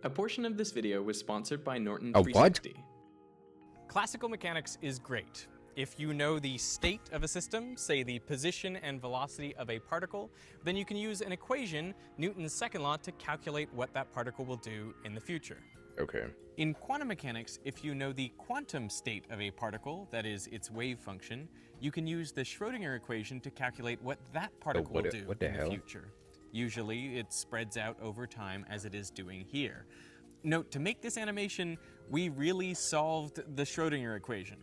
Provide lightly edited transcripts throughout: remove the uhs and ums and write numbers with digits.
A portion of this video was sponsored by Norton A 360. Classical mechanics is great. If you know the state of a system, say the position and velocity of a particle, then you can use an equation, Newton's second law, to calculate what that particle will do in the future. Okay. In quantum mechanics, if you know the quantum state of a particle, that is its wave function, you can use the Schrödinger equation to calculate what that particle will do in the future. Usually, it spreads out over time as it is doing here. Note, to make this animation, we really solved the Schrödinger equation.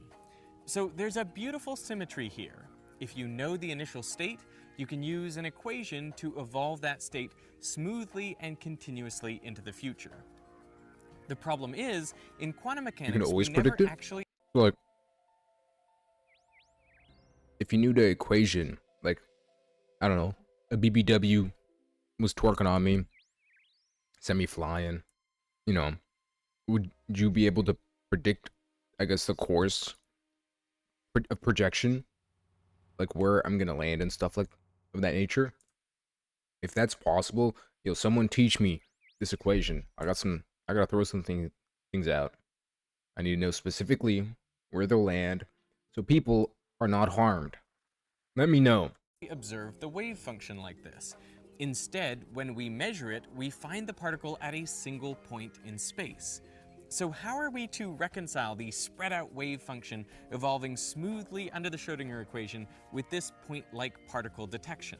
So there's a beautiful symmetry here. If you know the initial state, you can use an equation to evolve that state smoothly and continuously into the future. The problem is, in quantum mechanics, you can always we predict never it? actually... Like, if you knew the equation, like, I don't know, a BBW was twerking on me, sent me flying, you know, would you be able to predict, I guess, the course of projection, like where I'm gonna land and stuff like of that nature? If that's possible, yo, someone teach me this equation. I gotta throw some things out. I need to know specifically where they'll land so people are not harmed. Let me know. observe the wave function like this. Instead, when we measure it, we find the particle at a single point in space. So how are we to reconcile the spread out wave function evolving smoothly under the Schrödinger equation with this point-like particle detection?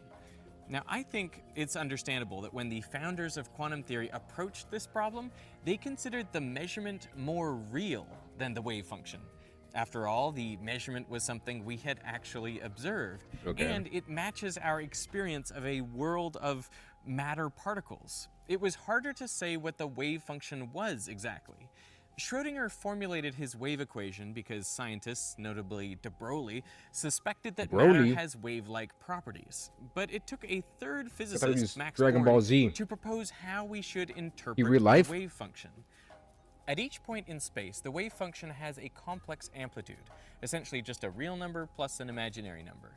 Now, I think it's understandable that when the founders of quantum theory approached this problem, they considered the measurement more real than the wave function. After all, the measurement was something we had actually observed, and it matches our experience of a world of matter particles. It was harder to say what the wave function was exactly. Schrödinger formulated his wave equation because scientists, notably de Broglie, suspected that matter has wave-like properties. But it took a third physicist, Max Born, to propose how we should interpret the wave function. At each point in space, the wave function has a complex amplitude, essentially just a real number plus an imaginary number.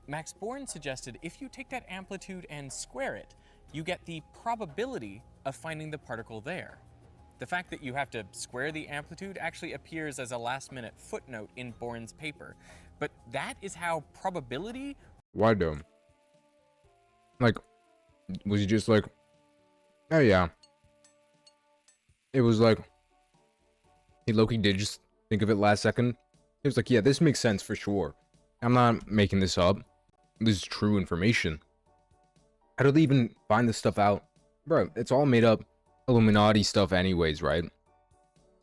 Max Born suggested if you take that amplitude and square it, you get the probability of finding the particle there. The fact that you have to square the amplitude actually appears as a last-minute footnote in Born's paper, but that is how probability... Why though? Like, was he just like, oh yeah. It was like, he Loki did just think of it last second. He was like, yeah, this makes sense for sure. I'm not making this up. This is true information. How do they even find this stuff out? Bro, it's all made up Illuminati stuff anyways, right?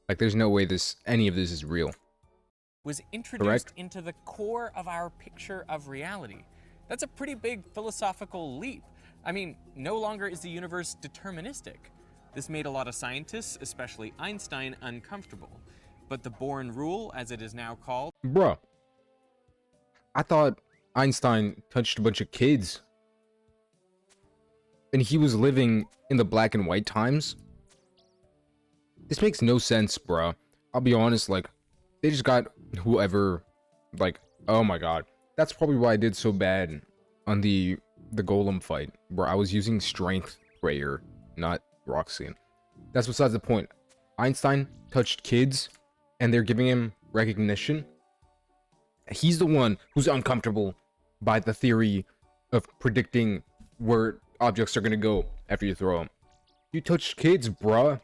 Like, there's no way any of this is real. Was introduced into the core of our picture of reality. That's a pretty big philosophical leap. I mean, no longer is the universe deterministic. This made a lot of scientists, especially Einstein, uncomfortable. But the Born rule, as it is now called... Bruh, I thought Einstein touched a bunch of kids. And he was living in the black and white times? This makes no sense, bruh. I'll be honest, like, they just got whoever, like, oh my god. That's probably why I did so bad on the golem fight, where I was using strength prayer, not Roxanne. That's besides the point. Einstein touched kids, and they're giving him recognition. He's the one who's uncomfortable by the theory of predicting where objects are gonna go after you throw them. You touched kids, bruh.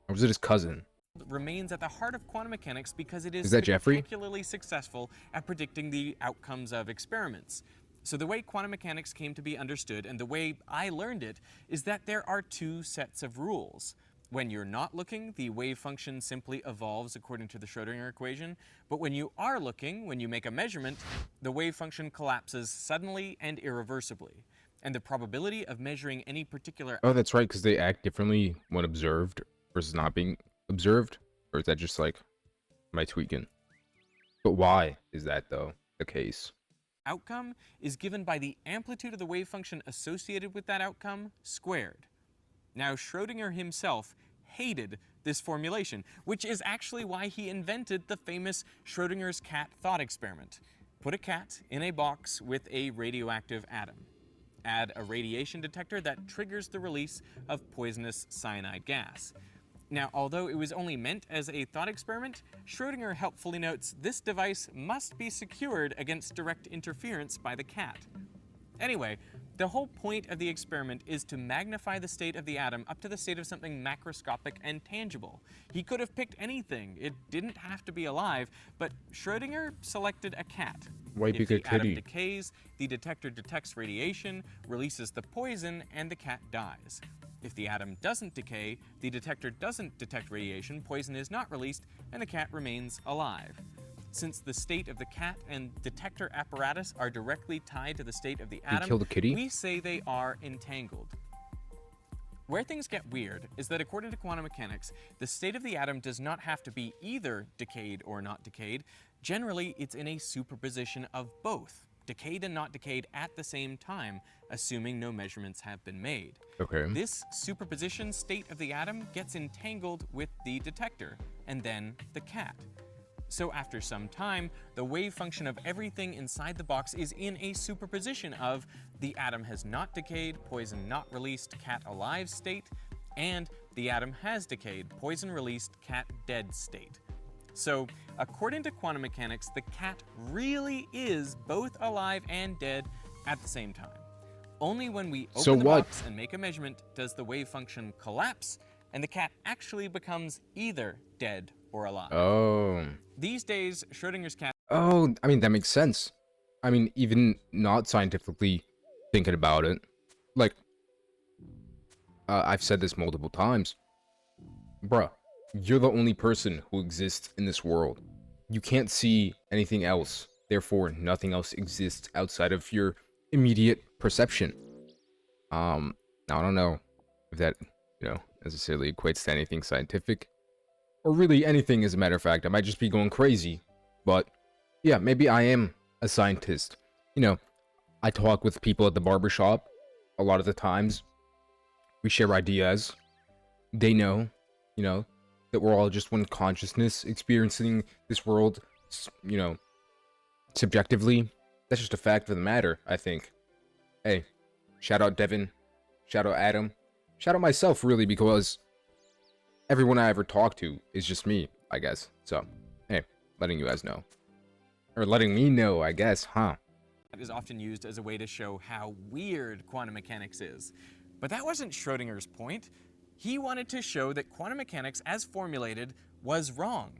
Or was it his cousin? Remains at the heart of quantum mechanics because it is spectacularly successful at predicting the outcomes of experiments. So the way quantum mechanics came to be understood, and the way I learned it, is that there are two sets of rules. When you're not looking, the wave function simply evolves according to the Schrödinger equation. But when you are looking, when you make a measurement, the wave function collapses suddenly and irreversibly. And the probability of measuring any particular... Oh, that's right, because they act differently when observed versus not being observed? Or is that just like my tweaking? But why is that, though, the case? Outcome is given by the amplitude of the wave function associated with that outcome squared. Now, Schrödinger himself hated this formulation, which is actually why he invented the famous Schrödinger's cat thought experiment. Put a cat in a box with a radioactive atom. add a radiation detector that triggers the release of poisonous cyanide gas. Now, although it was only meant as a thought experiment, Schrödinger helpfully notes this device must be secured against direct interference by the cat. Anyway, the whole point of the experiment is to magnify the state of the atom up to the state of something macroscopic and tangible. He could have picked anything. It didn't have to be alive, but Schrödinger selected a cat. Why pick a If the atom kitty? decays, the detector detects radiation, releases the poison, and the cat dies. If the atom doesn't decay, the detector doesn't detect radiation, poison is not released, and the cat remains alive. Since the state of the cat and detector apparatus are directly tied to the state of the atom, kill the kitty? we say they are entangled. Where things get weird is that according to quantum mechanics, the state of the atom does not have to be either decayed or not decayed. Generally, it's in a superposition of both, decayed and not decayed at the same time, assuming no measurements have been made. Okay. This superposition state of the atom gets entangled with the detector, and then the cat. So after some time, the wave function of everything inside the box is in a superposition of the atom has not decayed, poison not released, cat alive state, and the atom has decayed, poison released, cat dead state. So, according to quantum mechanics, the cat really is both alive and dead at the same time. Only when we open the box and make a measurement does the wave function collapse, and the cat actually becomes either dead or alive. Oh. These days, Schrödinger's cat... Oh, I mean, that makes sense. I mean, even not scientifically thinking about it. Like, I've said this multiple times. Bruh, you're the only person who exists in this world. You can't see anything else. Therefore, nothing else exists outside of your immediate perception. I don't know if that, necessarily equates to anything scientific. Or really anything, as a matter of fact. I might just be going crazy. But, yeah, maybe I am a scientist. I talk with people at the barbershop a lot of the times. We share ideas. They know, that we're all just one consciousness experiencing this world, subjectively. That's just a fact of the matter, I think. Hey, shout out Devin. Shout out Adam. Shout out myself, really, because everyone I ever talk to is just me, I guess. So, hey, letting you guys know. Or letting me know, I guess, huh? Is often used as a way to show how weird quantum mechanics is. But that wasn't Schrödinger's point. He wanted to show that quantum mechanics, as formulated, was wrong.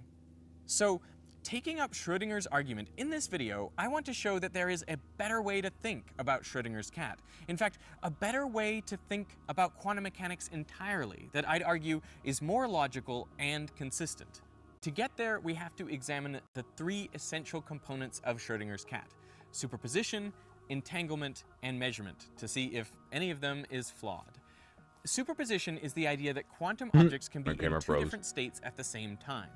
So, taking up Schrödinger's argument in this video, I want to show that there is a better way to think about Schrödinger's cat. In fact, a better way to think about quantum mechanics entirely, that I'd argue is more logical and consistent. To get there, we have to examine the three essential components of Schrödinger's cat: superposition, entanglement, and measurement, to see if any of them is flawed. Superposition is the idea that quantum objects can be in two different states at the same time.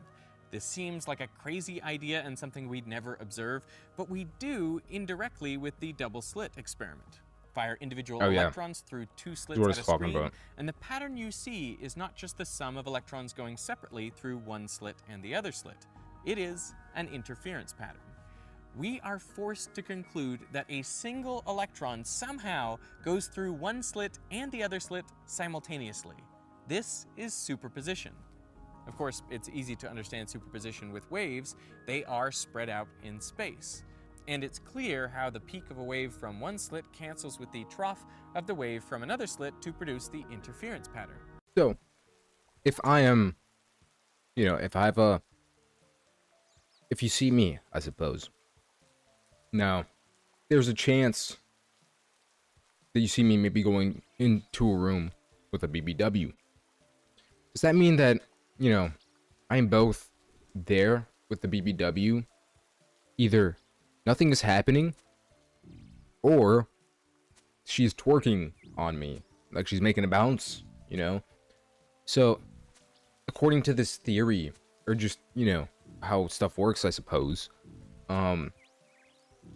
This seems like a crazy idea and something we'd never observe, but we do indirectly with the double slit experiment. Fire individual electrons through two slits at a screen, and the pattern you see is not just the sum of electrons going separately through one slit and the other slit. It is an interference pattern. We are forced to conclude that a single electron somehow goes through one slit and the other slit simultaneously. This is superposition. Of course, it's easy to understand superposition with waves. They are spread out in space. And it's clear how the peak of a wave from one slit cancels with the trough of the wave from another slit to produce the interference pattern. So, if I am, if you see me, I suppose. Now, there's a chance that you see me maybe going into a room with a BBW. Does that mean that, I am both there with the BBW, either nothing is happening, or she's twerking on me, like she's making a bounce, So, according to this theory, or just, how stuff works, I suppose,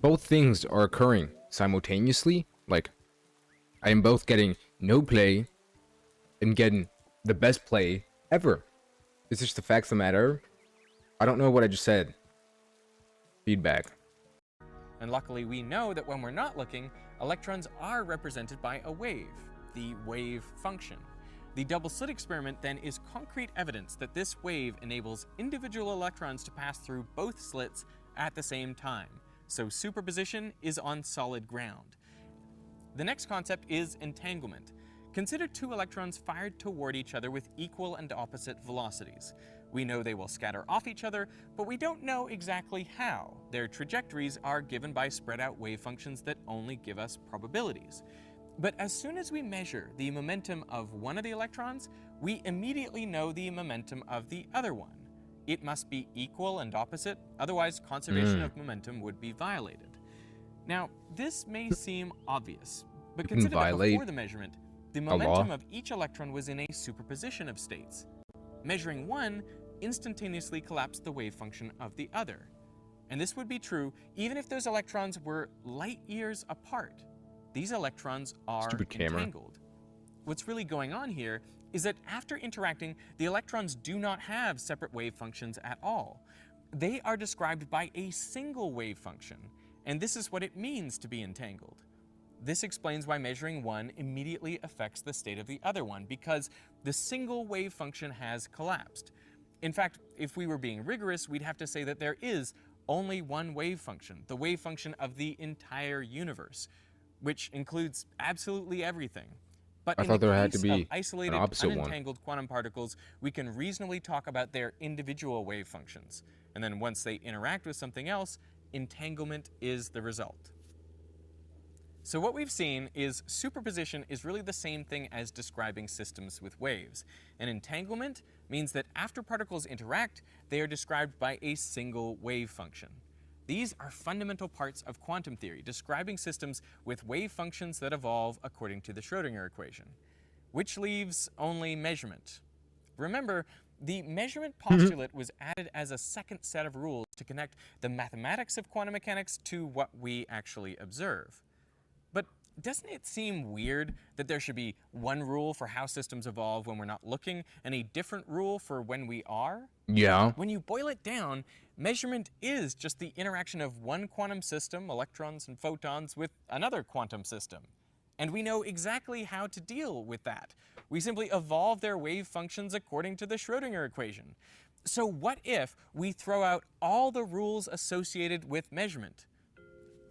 both things are occurring simultaneously. Like, I am both getting no play and getting the best play ever. It's just the facts of the matter. I don't know what I just said. Feedback. And luckily we know that when we're not looking, electrons are represented by a wave, the wave function. The double slit experiment then is concrete evidence that this wave enables individual electrons to pass through both slits at the same time, so superposition is on solid ground. The next concept is entanglement. Consider two electrons fired toward each other with equal and opposite velocities. We know they will scatter off each other, but we don't know exactly how. Their trajectories are given by spread out wave functions that only give us probabilities. But as soon as we measure the momentum of one of the electrons, we immediately know the momentum of the other one. It must be equal and opposite, otherwise conservation of momentum would be violated. Now, this may seem obvious, but consider that before the measurement, the momentum of each electron was in a superposition of states. Measuring one instantaneously collapsed the wave function of the other. And this would be true even if those electrons were light years apart. These electrons are entangled. What's really going on here is that after interacting, the electrons do not have separate wave functions at all. They are described by a single wave function, and this is what it means to be entangled. This explains why measuring one immediately affects the state of the other one, because the single wave function has collapsed. In fact, if we were being rigorous, we'd have to say that there is only one wave function, the wave function of the entire universe, which includes absolutely everything. But in the case of isolated, unentangled quantum particles, we can reasonably talk about their individual wave functions. And then once they interact with something else, entanglement is the result. So what we've seen is superposition is really the same thing as describing systems with waves. And entanglement means that after particles interact, they are described by a single wave function. These are fundamental parts of quantum theory, describing systems with wave functions that evolve according to the Schrödinger equation, which leaves only measurement. Remember, the measurement postulate was added as a second set of rules to connect the mathematics of quantum mechanics to what we actually observe. But doesn't it seem weird that there should be one rule for how systems evolve when we're not looking and a different rule for when we are? Yeah. When you boil it down, measurement is just the interaction of one quantum system, electrons and photons, with another quantum system. And we know exactly how to deal with that. We simply evolve their wave functions according to the Schrödinger equation. So what if we throw out all the rules associated with measurement?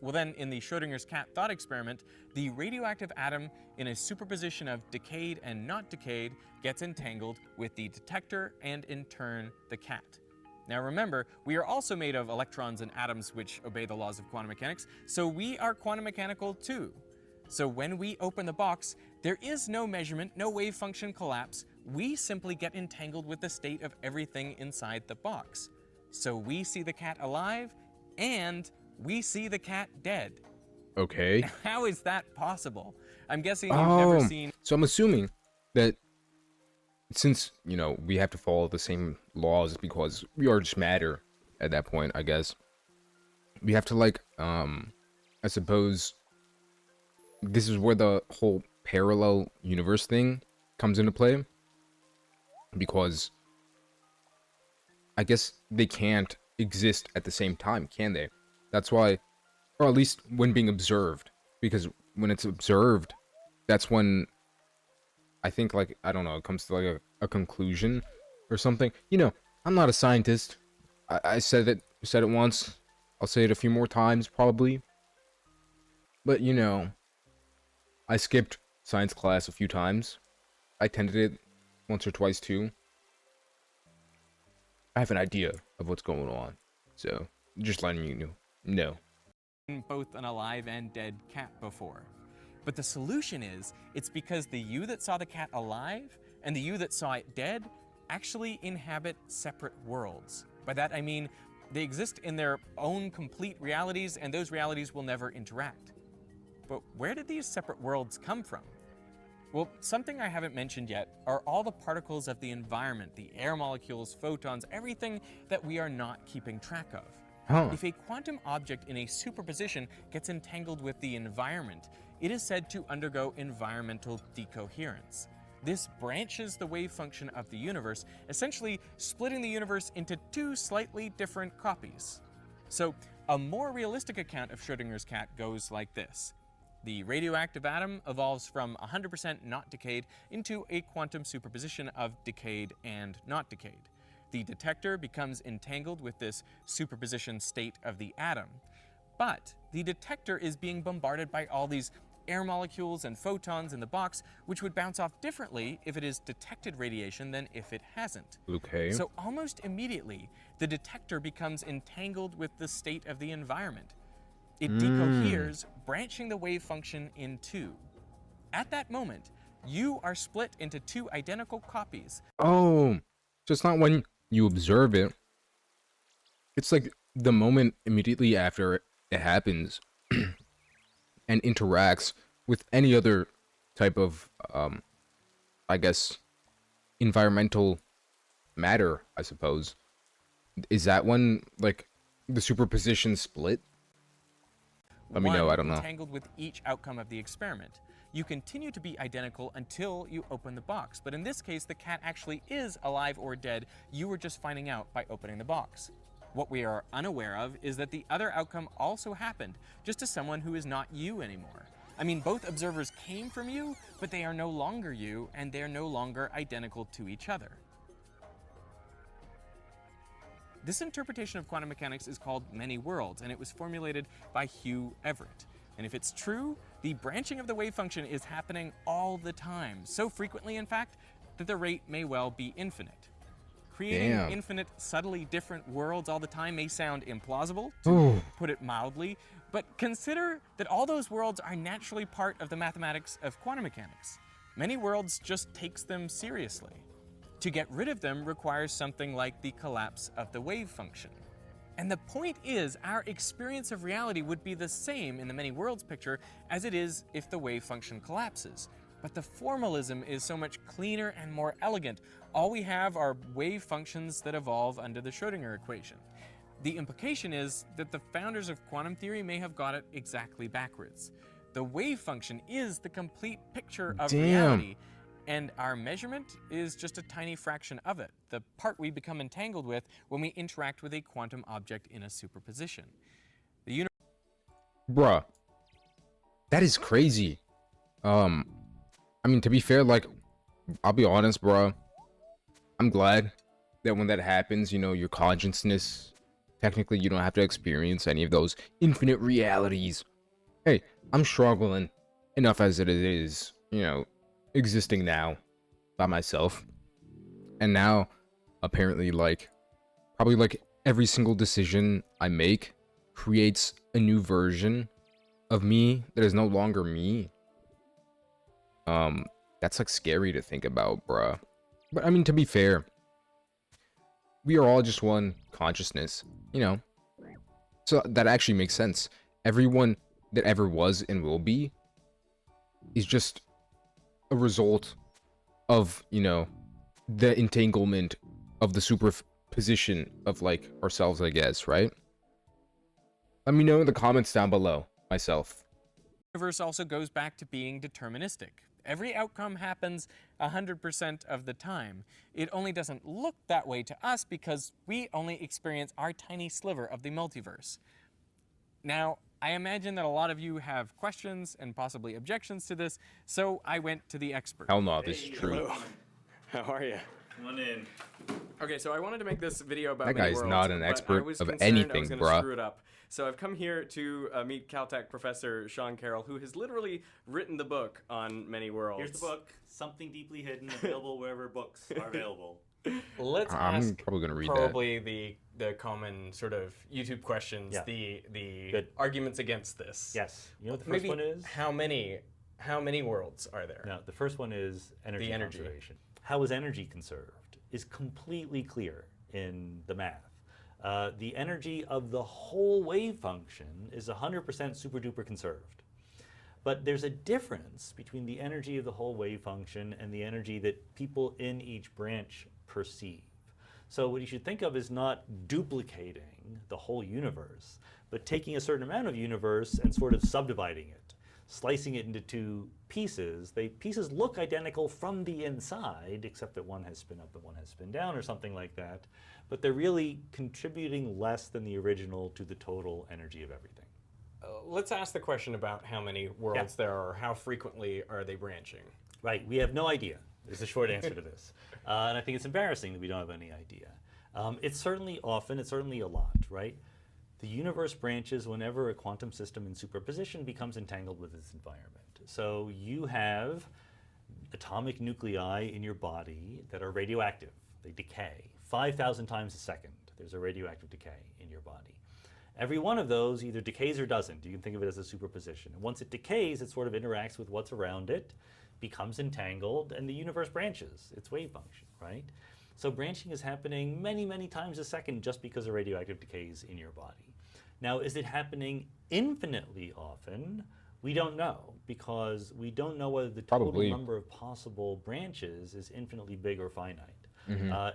Well then, in the Schrödinger's cat thought experiment, the radioactive atom in a superposition of decayed and not decayed gets entangled with the detector and in turn the cat. Now remember, we are also made of electrons and atoms which obey the laws of quantum mechanics, so we are quantum mechanical too. So when we open the box, there is no measurement, no wave function collapse. We simply get entangled with the state of everything inside the box. So we see the cat alive and we see the cat dead. Okay. How is that possible? I'm guessing you've never seen... So I'm assuming that since, you know, we have to follow the same laws because we are just matter at that point, I guess. We have to, like, I suppose this is where the whole parallel universe thing comes into play. Because I guess they can't exist at the same time, can they? That's why, or at least when being observed, because when it's observed, that's when I think, like, I don't know, it comes to like a conclusion or something. You know, I'm not a scientist. I said it once. I'll say it a few more times probably. But you know, I skipped science class a few times. I attended it once or twice too. I have an idea of what's going on, so just letting you know. No. Both an alive and dead cat before. But the solution is, it's because the you that saw the cat alive and the you that saw it dead actually inhabit separate worlds. By that I mean, they exist in their own complete realities and those realities will never interact. But where did these separate worlds come from? Well, something I haven't mentioned yet are all the particles of the environment, the air molecules, photons, everything that we are not keeping track of. If a quantum object in a superposition gets entangled with the environment, it is said to undergo environmental decoherence. This branches the wave function of the universe, essentially splitting the universe into two slightly different copies. So, a more realistic account of Schrödinger's cat goes like this. The radioactive atom evolves from 100% not decayed into a quantum superposition of decayed and not decayed. The detector becomes entangled with this superposition state of the atom. But the detector is being bombarded by all these air molecules and photons in the box, which would bounce off differently if it is detected radiation than if it hasn't. Okay. So almost immediately, the detector becomes entangled with the state of the environment. It decoheres, branching the wave function in two. At that moment, you are split into two identical copies. Oh, so it's not when you observe it. It's like the moment immediately after it happens and interacts with any other type of, I guess, environmental matter, I suppose. Is that when, like, the superposition split? Let me know, I don't know. Entangled with each outcome of the experiment. You continue to be identical until you open the box, but in this case, the cat actually is alive or dead. You were just finding out by opening the box. What we are unaware of is that the other outcome also happened, just to someone who is not you anymore. I mean, both observers came from you, but they are no longer you, and they're no longer identical to each other. This interpretation of quantum mechanics is called many worlds, and it was formulated by Hugh Everett. And if it's true, the branching of the wave function is happening all the time, so frequently, in fact, that the rate may well be infinite. Creating infinite, subtly different worlds all the time may sound implausible, to put it mildly, but consider that all those worlds are naturally part of the mathematics of quantum mechanics. Many worlds just takes them seriously. To get rid of them requires something like the collapse of the wave function. And the point is, our experience of reality would be the same in the many worlds picture as it is if the wave function collapses. But the formalism is so much cleaner and more elegant. All we have are wave functions that evolve under the Schrödinger equation. The implication is that the founders of quantum theory may have got it exactly backwards. The wave function is the complete picture of reality, and our measurement is just a tiny fraction of it, the part we become entangled with when we interact with a quantum object in a superposition. Bruh, that is crazy. I mean, to be fair, like, I'll be honest, bruh. I'm glad that when that happens, you know, your consciousness, technically you don't have to experience any of those infinite realities. Hey, I'm struggling enough as it is, you know, existing now by myself. And now, apparently, like, probably like every single decision I make creates a new version of me that is no longer me. That's like scary to think about, bruh. But I mean, to be fair, we are all just one consciousness, you know? So that actually makes sense. Everyone that ever was and will be is just a result of, you know, the entanglement of the superposition of, like, ourselves, I guess, right? Let me know in the comments down below, myself. The universe also goes back to being deterministic. Every outcome happens 100% of the time. It only doesn't look that way to us because we only experience our tiny sliver of the multiverse. Now, I imagine that a lot of you have questions and possibly objections to this, so I went to the expert. Hell no, this is true. Hello. How are you? Come on in. Okay, so I wanted to make this video about That many guy's worlds, not an but I expert was of concerned anything, I was gonna bruh. screw it up. So I've come here to meet Caltech professor Sean Carroll, who has literally written the book on many worlds. Here's the book, Something Deeply Hidden, available wherever books are available. Let's I'm ask probably gonna read probably the common sort of YouTube questions, Yeah. the Good. arguments against this. Yes. You know what the first Maybe one is? how many worlds are there? No, the first one is energy The energy. conservation. How is energy conserved is completely clear in the math. The energy of the whole wave function is 100% super duper conserved. But there's a difference between the energy of the whole wave function and the energy that people in each branch perceive. So what you should think of is not duplicating the whole universe, but taking a certain amount of universe and sort of subdividing it, slicing it into two pieces. The pieces look identical from the inside, except that one has spin up and one has spin down or something like that, but they're really contributing less than the original to the total energy of everything. let's ask the question about how many worlds there are, or how frequently are they branching? Right, we have no idea, is the short answer to this. And I think it's embarrassing that we don't have any idea. It's certainly often, it's certainly a lot, right? The universe branches whenever a quantum system in superposition becomes entangled with its environment. So you have atomic nuclei in your body that are radioactive. They decay 5,000 times a second. There's a radioactive decay in your body. Every one of those either decays or doesn't. You can think of it as a superposition. And once it decays, it sort of interacts with what's around it, becomes entangled, and the universe branches its wave function, right? So branching is happening many, many times a second just because of radioactive decays in your body. Now, is it happening infinitely often? We don't know, because we don't know whether the total number of possible branches is infinitely big or finite.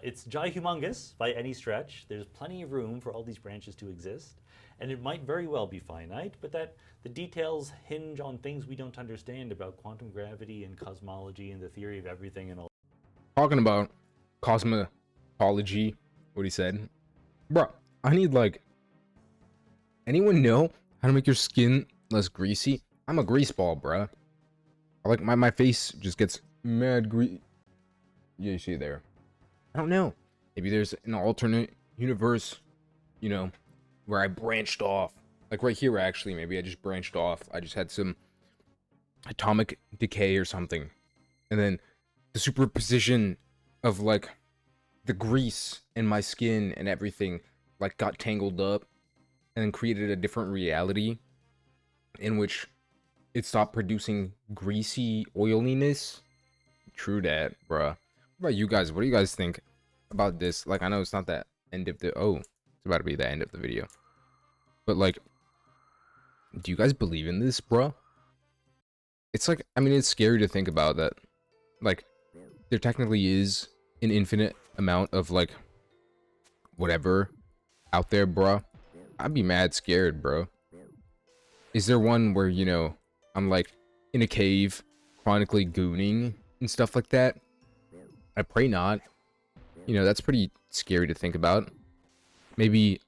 It's humongous by any stretch. There's plenty of room for all these branches to exist, and it might very well be finite, but that the details hinge on things we don't understand about quantum gravity and cosmology and the theory of everything and all. Talking about cosmology, what he said. Bro, I need like, anyone know how to make your skin less greasy? I'm a grease ball, bruh. I like my face just gets mad greasy. Yeah, you see there. I don't know. Maybe there's an alternate universe, you know, where I branched off. Like right here, actually, maybe I just branched off. I just had some atomic decay or something. And then the superposition of like the grease in my skin and everything like got tangled up and then created a different reality in which it stopped producing greasy oiliness. True that, bruh. What about you guys? What do you guys think about this? Like, I know it's not the end of the... Oh, it's about to be the end of the video. But, like, do you guys believe in this, bruh? It's like, I mean, it's scary to think about that. Like, there technically is an infinite amount of, like, whatever out there, bruh. I'd be mad scared, bro. Is there one where, you know, I'm, like, in a cave, chronically gooning and stuff like that? I pray not. You know, that's pretty scary to think about. Maybe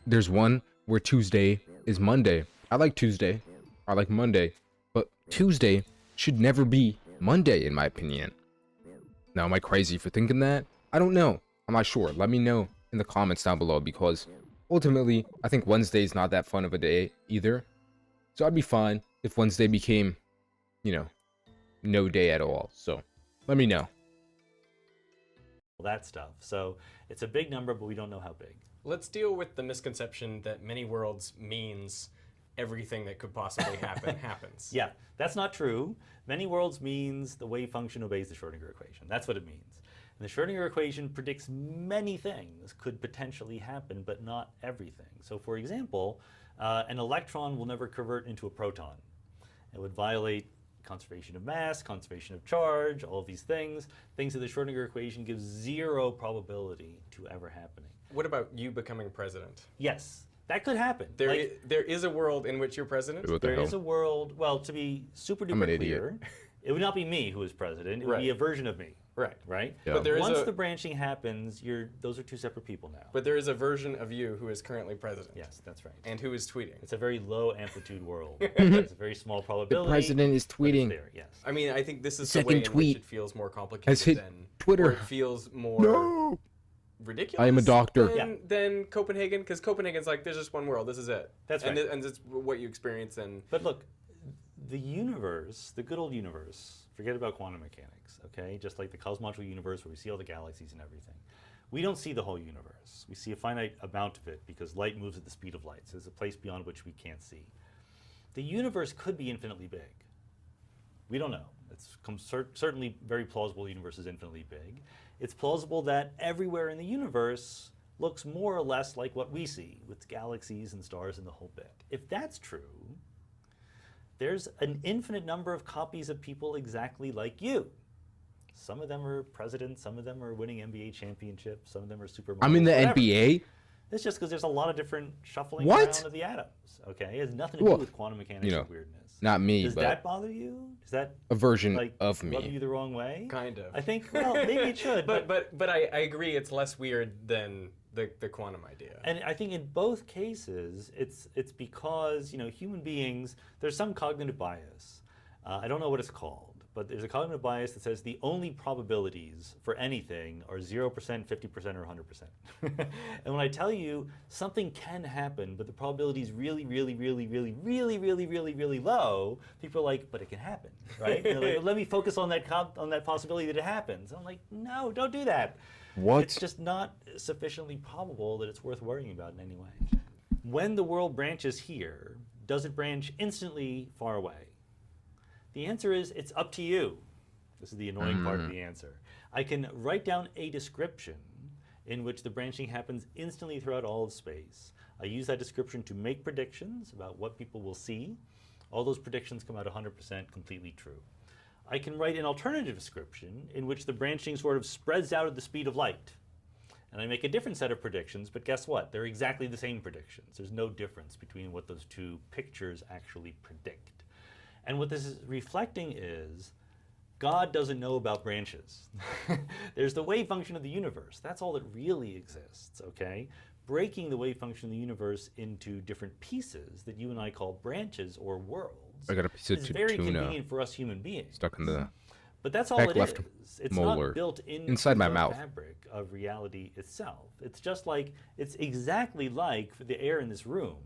there's one where Tuesday is Monday. I like Tuesday. I like Monday. But Tuesday should never be Monday, in my opinion. Now, am I crazy for thinking that? I don't know. I'm not sure. Let me know in the comments down below, because ultimately, I think Wednesday is not that fun of a day either. So I'd be fine if Wednesday became, you know, no day at all. So let me know. That stuff. So it's a big number, but we don't know how big. Let's deal with the misconception that many worlds means everything that could possibly happen happens. Yeah, that's not true. Many worlds means the wave function obeys the Schrodinger equation. That's what it means. And the Schrodinger equation predicts many things could potentially happen, but not everything. So for example, an electron will never convert into a proton. It would violate conservation of mass, conservation of charge, all of these things that the Schrodinger equation gives zero probability to ever happening. What about you becoming president? Yes, that could happen. There is a world in which you're president? There is a world, well, to be super duper clear, it would not be me who is president, it would be a version of me. Right? Yeah. But there once the branching happens, those are two separate people now. But there is a version of you who is currently president. Yes, that's right. And who is tweeting. It's a very low amplitude world. It's a very small probability. The president is tweeting. There, yes. I mean, I think this is the way in tweet which it feels more complicated has hit than Twitter. Or it feels more ridiculous. I am a doctor. Than Copenhagen, because Copenhagen's like, there's just one world. This is it. That's right. And it's what you experience. But look, the universe, the good old universe, forget about quantum mechanics, okay? Just like the cosmological universe where we see all the galaxies and everything. We don't see the whole universe. We see a finite amount of it because light moves at the speed of light. So there's a place beyond which we can't see. The universe could be infinitely big. We don't know. It's certainly very plausible the universe is infinitely big. It's plausible that everywhere in the universe looks more or less like what we see with galaxies and stars and the whole bit. If that's true, there's an infinite number of copies of people exactly like you. Some of them are presidents, some of them are winning NBA championships, some of them are supermodels. I'm in the whatever. NBA? It's just because there's a lot of different shuffling around of the atoms, okay? It has nothing to do with quantum mechanics and weirdness. Not me, Does but that bother you? Does that a version like, of me rub you the wrong way? Kind of. I think, well, maybe it should. But I agree it's less weird than the quantum idea. And I think in both cases, it's because, you know, human beings, there's some cognitive bias. I don't know what it's called, but there's a cognitive bias that says the only probabilities for anything are 0%, 50%, or 100%. And when I tell you something can happen, but the probability is really, really, really, really, really, really, really, really low, people are like, but it can happen, right? They're like, let me focus on that possibility that it happens. I'm like, no, don't do that. What? It's just not sufficiently probable that it's worth worrying about in any way. When the world branches here, does it branch instantly far away? The answer is, it's up to you. This is the annoying part of the answer. I can write down a description in which the branching happens instantly throughout all of space. I use that description to make predictions about what people will see. All those predictions come out 100% completely true. I can write an alternative description in which the branching sort of spreads out at the speed of light. And I make a different set of predictions, but guess what? They're exactly the same predictions. There's no difference between what those two pictures actually predict. And what this is reflecting is God doesn't know about branches. There's the wave function of the universe. That's all that really exists, okay? Breaking the wave function of the universe into different pieces that you and I call branches or worlds I got a piece of is very tuna convenient for us human beings. stuck in the But that's all back it left is. It's molar not built into inside my the mouth. fabric of reality itself. It's just like, it's exactly like the air in this room.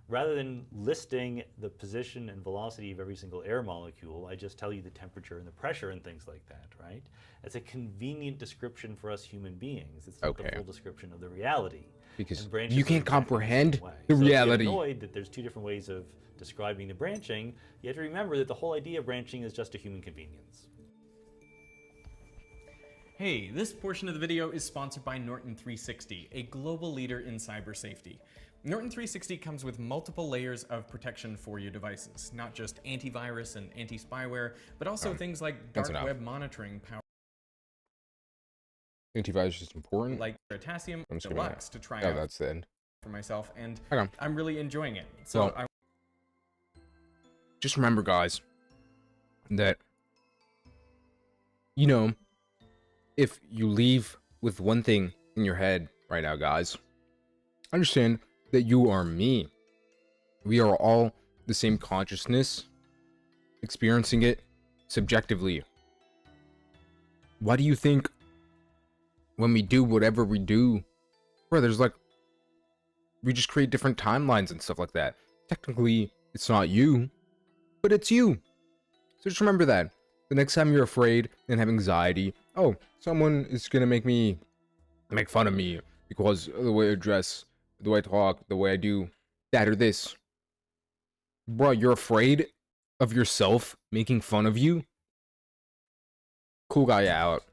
Rather than listing the position and velocity of every single air molecule, I just tell you the temperature and the pressure and things like that, right? It's a convenient description for us human beings. It's not the full description of the reality. Because And branches you are can't exactly comprehend same way. the So if reality. you're annoyed that there's two different ways of describing the branching, you have to remember that the whole idea of branching is just a human convenience. Hey, this portion of the video is sponsored by Norton 360, a global leader in cyber safety. Norton 360 comes with multiple layers of protection for your devices, not just antivirus and anti-spyware, but also things like dark web monitoring power Antivirus is important. like Potassium I'm just gonna- Deluxe to try Oh, out that's the end. for myself, and Okay. I'm really enjoying it. So Well, just remember, guys, that, you know, if you leave with one thing in your head right now, guys, understand that you are me. We are all the same consciousness, experiencing it subjectively. Why do you think when we do whatever we do, bro, there's like, we just create different timelines and stuff like that. Technically, it's not you, but it's you. So just remember that. The next time you're afraid and have anxiety, oh, someone is gonna make fun of me because of the way I dress, the way I talk, the way I do that or this. Bro, you're afraid of yourself making fun of you? Cool guy out.